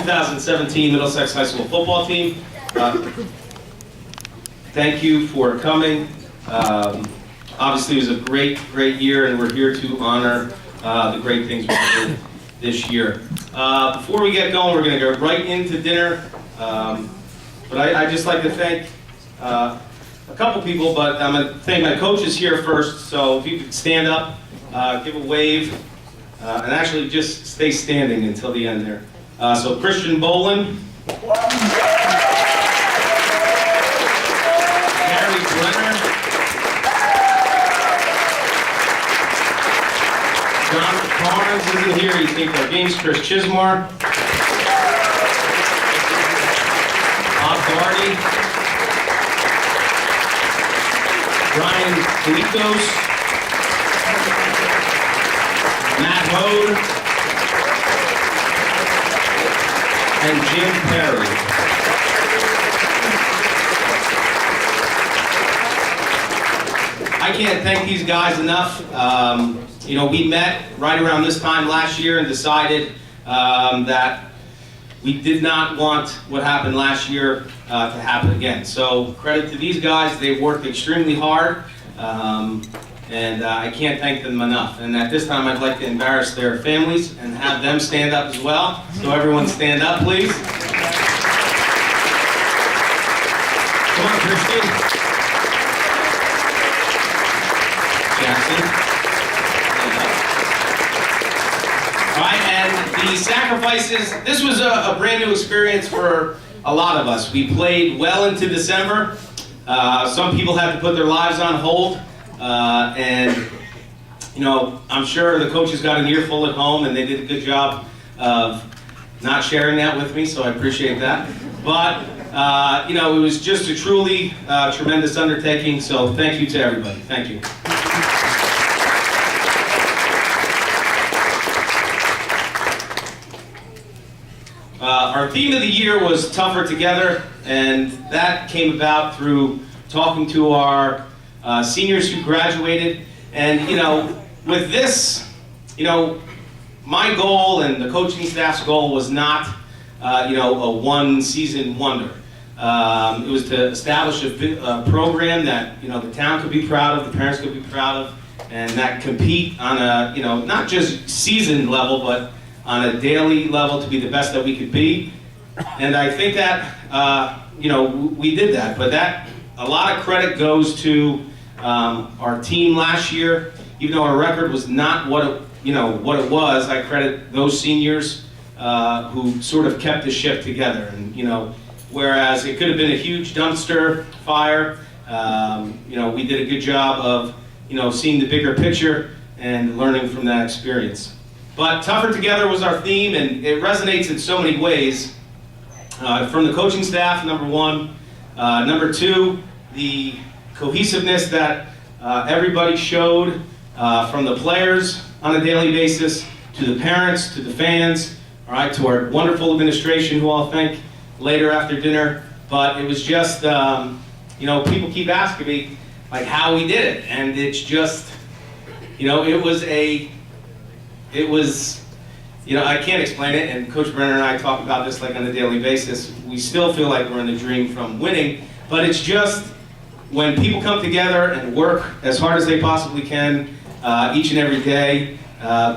2017 Middlesex High School football team. Thank you for coming. Obviously, it was a great year, and we're here to honor the great things we did this year. Before we get going, we're going to go right into dinner. But I'd just like to thank a couple people, but I'm going to thank my coaches here first. So if you could stand up, give a wave, and actually just stay standing until the end there. So Christian Boland, Gary Brenner, John Carnes isn't here. He takes our games. Chris Chismar, Bob Barty, Brian Kalitos, Matt Hode, and Jim Perry. I can't thank these guys enough. We met right around this time last year and decided that we did not want what happened last year to happen again. So credit to these guys, they worked extremely hard, and I can't thank them enough. And at this time I'd like to embarrass their families and have them stand up as well. So everyone stand up, please. Come on, Christian. Jackson. All right, and the sacrifices, this was a brand new experience for a lot of us. We played well into December. Some people had to put their lives on hold. I'm sure the coaches got an earful at home and they did a good job of not sharing that with me, so I appreciate that. But, it was just a truly tremendous undertaking, so thank you to everybody. Thank you. Our theme of the year was Tougher Together, and that came about through talking to our seniors who graduated. And, with this, my goal and the coaching staff's goal was not, a one-season wonder. It was to establish a program that, the town could be proud of, the parents could be proud of, and that compete on a, not just season level, but on a daily level to be the best that we could be. And I think that, we did that, but a lot of credit goes to our team last year. Even though our record was not what it was, I credit those seniors who sort of kept the ship together. And whereas it could have been a huge dumpster fire, we did a good job of seeing the bigger picture and learning from that experience. But Tougher Together was our theme, and it resonates in so many ways. From the coaching staff, number one. Number two, the cohesiveness that everybody showed, from the players on a daily basis, to the parents, to the fans, all right, to our wonderful administration, who I'll thank later after dinner. But it was just, people keep asking me, like, how we did it. And it's just, I can't explain it, and Coach Brenner and I talk about this like on a daily basis. We still feel like we're in the dream from winning, but it's just when people come together and work as hard as they possibly can each and every day,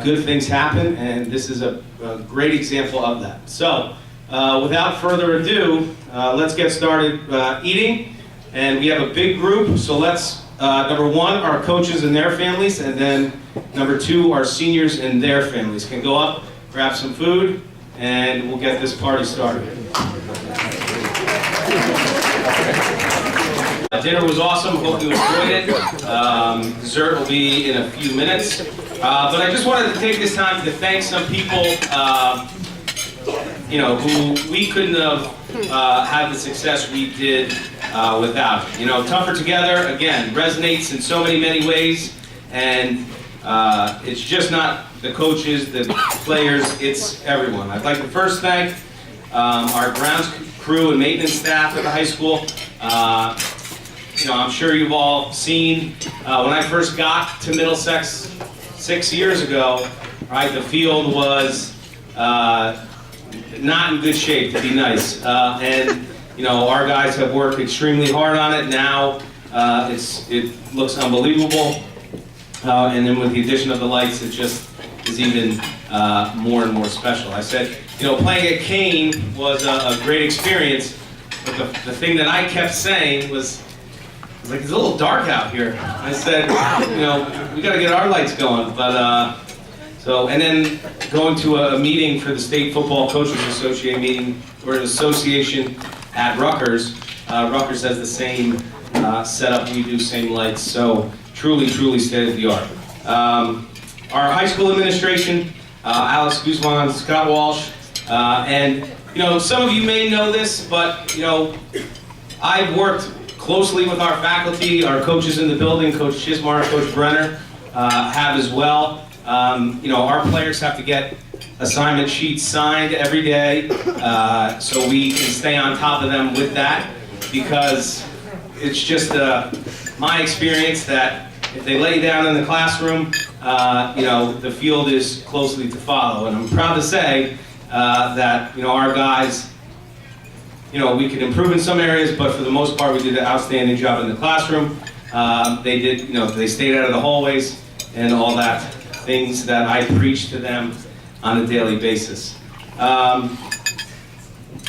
good things happen, and this is a great example of that. So, without further ado, let's get started eating, and we have a big group, so let's, number one, our coaches and their families, and then number two, our seniors and their families can go up, grab some food, and we'll get this party started. Dinner was awesome. Hope you enjoyed it. Dessert will be in a few minutes. But I just wanted to take this time to thank some people, who we couldn't have had the success we did without. Tougher Together, again, resonates in so many ways, and it's just not the coaches, the players, it's everyone. I'd like to first thank our grounds crew and maintenance staff at the high school. I'm sure you've all seen, when I first got to Middlesex 6 years ago, right, the field was not in good shape, to be nice. And you know, our guys have worked extremely hard on it. Now it looks unbelievable. And then with the addition of the lights, it just is even more and more special. I said, you know, playing at Kane was a great experience, but the thing that I kept saying was like, it's a little dark out here. I said, you know, we got to get our lights going. But and then going to a meeting for the State Football Coaches Association meeting, or an association at Rutgers. Rutgers has the same setup we do, same lights. So truly, truly state of the art. Our high school administration, Alex Guzman, Scott Walsh, and you know, some of you may know this, but you know, I've worked closely with our faculty, our coaches in the building, Coach Chismar, Coach Brenner, have as well. You know, our players have to get assignment sheets signed every day, so we can stay on top of them with that, because it's just my experience that if they lay down in the classroom, you know, the field is closely to follow. And I'm proud to say that, you know, our guys, you know, we could improve in some areas, but for the most part, we did an outstanding job in the classroom. They did, you know, they stayed out of the hallways and all that, things that I preach to them on a daily basis.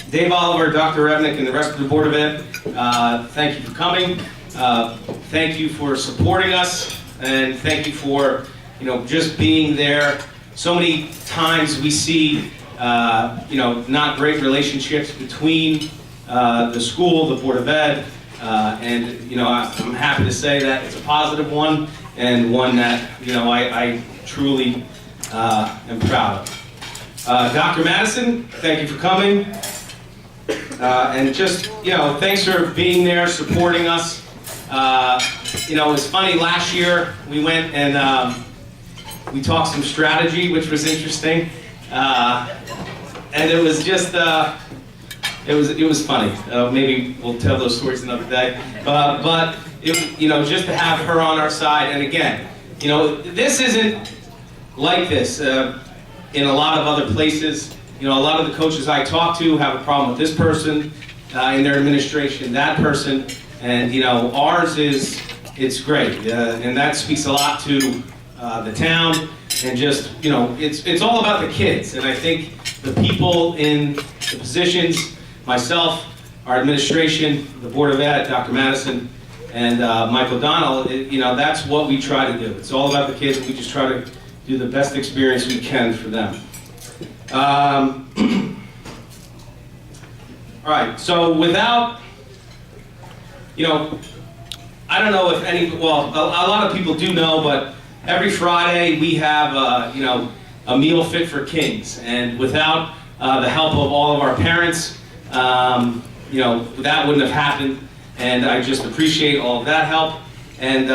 Dave Oliver, Dr. Revnick, and the rest of the Board of Ed, thank you for coming. Thank you for supporting us, and thank you for, you know, just being there. So many times we see, you know, not great relationships between the school, the Board of Ed, and, you know, I'm happy to say that it's a positive one, and one that, you know, I truly am proud of. Dr. Madison, thank you for coming. And just, you know, thanks for being there, supporting us. You know, it's funny, last year we went and we talked some strategy, which was interesting. And it was just, it was funny. Maybe we'll tell those stories another day. But it, you know, just to have her on our side, and again, you know, this isn't like this in a lot of other places. You know, a lot of the coaches I talk to have a problem with this person in their administration, that person, and you know, ours is, it's great, and that speaks a lot to the town, and just, you know, it's all about the kids, and I think the people in the positions, myself, our administration, the Board of Ed, Dr. Madison, and Mike O'Donnell, you know, that's what we try to do. It's all about the kids, and we just try to do the best experience we can for them. All right, so without, you know, I don't know if any, well, a lot of people do know, but every Friday we have, you know, a meal fit for kings, and without the help of all of our parents, you know, that wouldn't have happened, and I just appreciate all of that help. And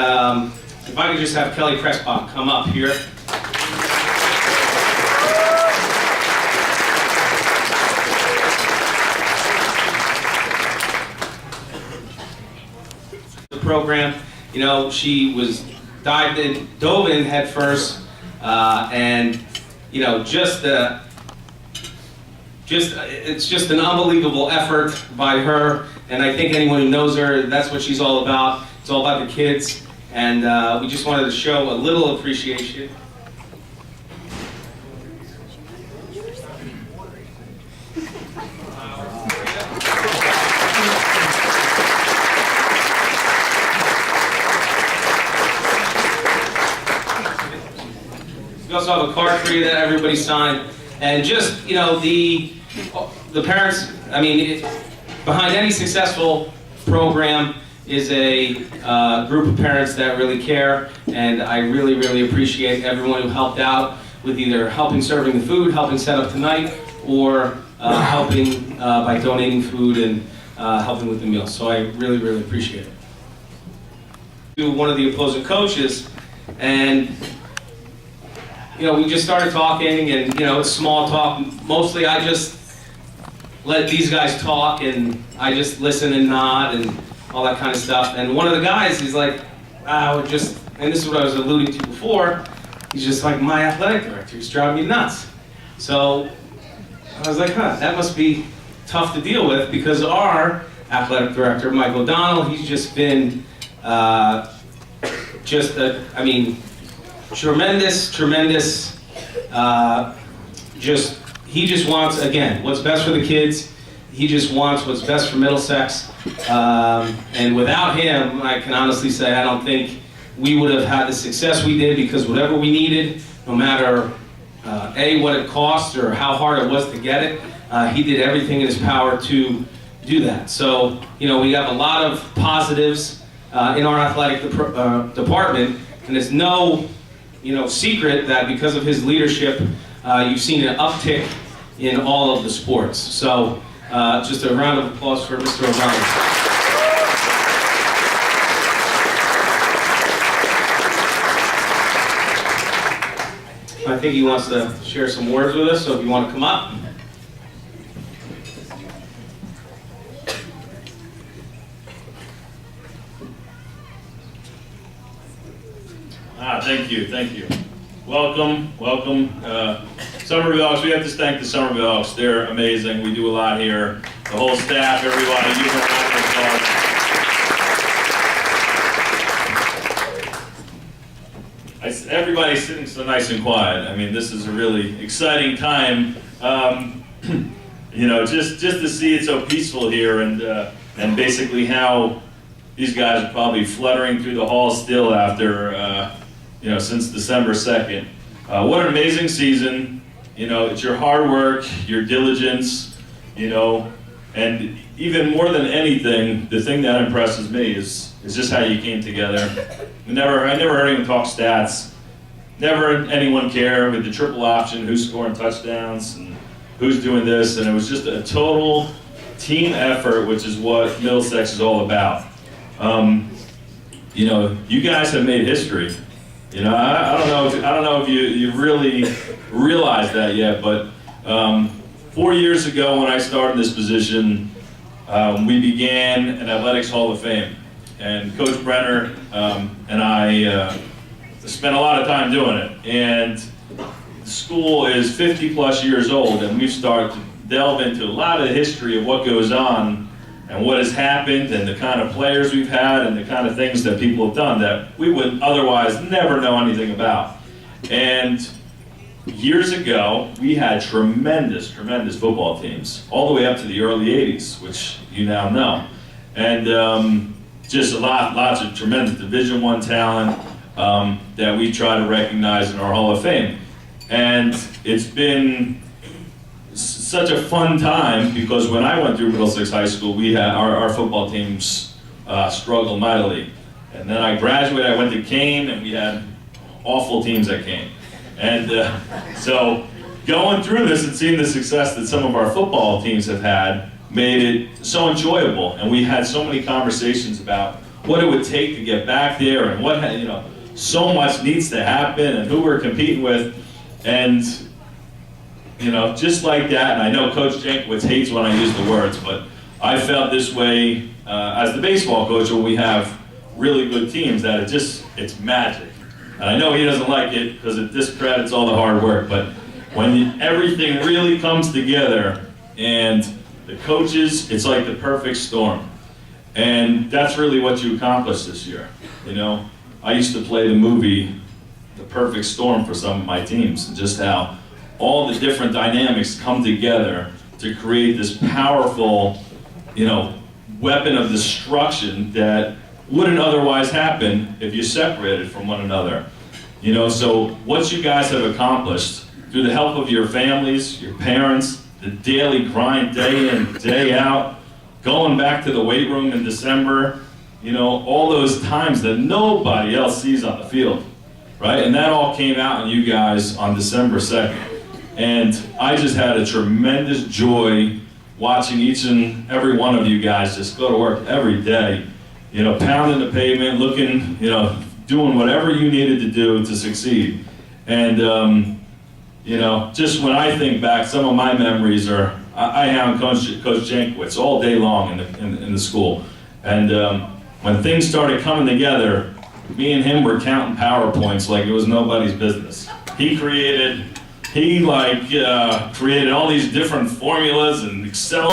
if I could just have Kelly Pressbach come up here. Program, you know, she was dove in head first, and you know, it's just an unbelievable effort by her, and I think anyone who knows her, that's what she's all about. It's all about the kids, and we just wanted to show a little appreciation. We also have a card for you that everybody signed, and just, you know, the parents, I mean, behind any successful program is a group of parents that really care, and I really, really appreciate everyone who helped out with either helping serving the food, helping set up tonight, or helping by donating food and helping with the meals. So I really, really appreciate it. To one of the opposing coaches, and you know, we just started talking, and you know, it's small talk. Mostly I just let these guys talk, and I just listen and nod and all that kind of stuff. And one of the guys, he's like, wow, and this is what I was alluding to before, he's just like, my athletic director, he's driving me nuts. So I was like, huh, that must be tough to deal with, because our athletic director, Mike O'Donnell, he's just been tremendous. He just wants, again, what's best for the kids. He just wants what's best for Middlesex. And without him, I can honestly say I don't think we would have had the success we did, because whatever we needed, no matter A, what it cost or how hard it was to get it, he did everything in his power to do that. So, we have a lot of positives in our athletic department, and it's no, secret that because of his leadership, you've seen an uptick in all of the sports. So, just a round of applause for Mr. O'Donnell. I think he wants to share some words with us, so if you want to come up. Thank you. Welcome. Somerville Elks, we have to thank the Somerville Elks. They're amazing. We do a lot here. The whole staff, everybody, you can applause. Everybody's sitting so nice and quiet. I mean, this is a really exciting time. Just to see it so peaceful here, and basically how these guys are probably fluttering through the halls still after, since December 2nd. What an amazing season. It's your hard work, your diligence, and even more than anything, the thing that impresses me is just how you came together. I never heard anyone talk stats. Never heard anyone care with the triple option, who's scoring touchdowns and who's doing this, and it was just a total team effort, which is what Middlesex is all about. You guys have made history. I don't know if you really realize that yet, but 4 years ago when I started this position, we began an Athletics Hall of Fame. And Coach Brenner and I spent a lot of time doing it. And the school is 50 plus years old, and we've started to delve into a lot of the history of what goes on and what has happened and the kind of players we've had and the kind of things that people have done that we would otherwise never know anything about. And years ago, we had tremendous football teams, all the way up to the early 80s, which you now know. And just lots of tremendous Division I talent that we try to recognize in our Hall of Fame. And it's been such a fun time, because when I went through Middlesex High School, we had our football teams struggled mightily. And then I graduated, I went to Kane, and we had awful teams at Kane. And so going through this and seeing the success that some of our football teams have had made it so enjoyable. And we had so many conversations about what it would take to get back there, and what, so much needs to happen, and who we're competing with. And just like that, and I know Coach Jankowitz hates when I use the words, but I felt this way as the baseball coach when we have really good teams, that it's magic. And I know he doesn't like it because it discredits all the hard work, but when everything really comes together and the coaches, it's like the perfect storm. And that's really what you accomplished this year. I used to play the movie The Perfect Storm for some of my teams, and just how all the different dynamics come together to create this powerful, weapon of destruction that wouldn't otherwise happen if you separated from one another. So what you guys have accomplished through the help of your families, your parents, the daily grind, day in, day out, going back to the weight room in December, all those times that nobody else sees on the field, right? And that all came out in you guys on December 2nd. And I just had a tremendous joy watching each and every one of you guys just go to work every day, pounding the pavement, looking, doing whatever you needed to do to succeed. And, just when I think back, some of my memories are, I hound Coach Jankowitz all day long in the school. And when things started coming together, me and him were counting PowerPoints like it was nobody's business. He created he like created all these different formulas and Excel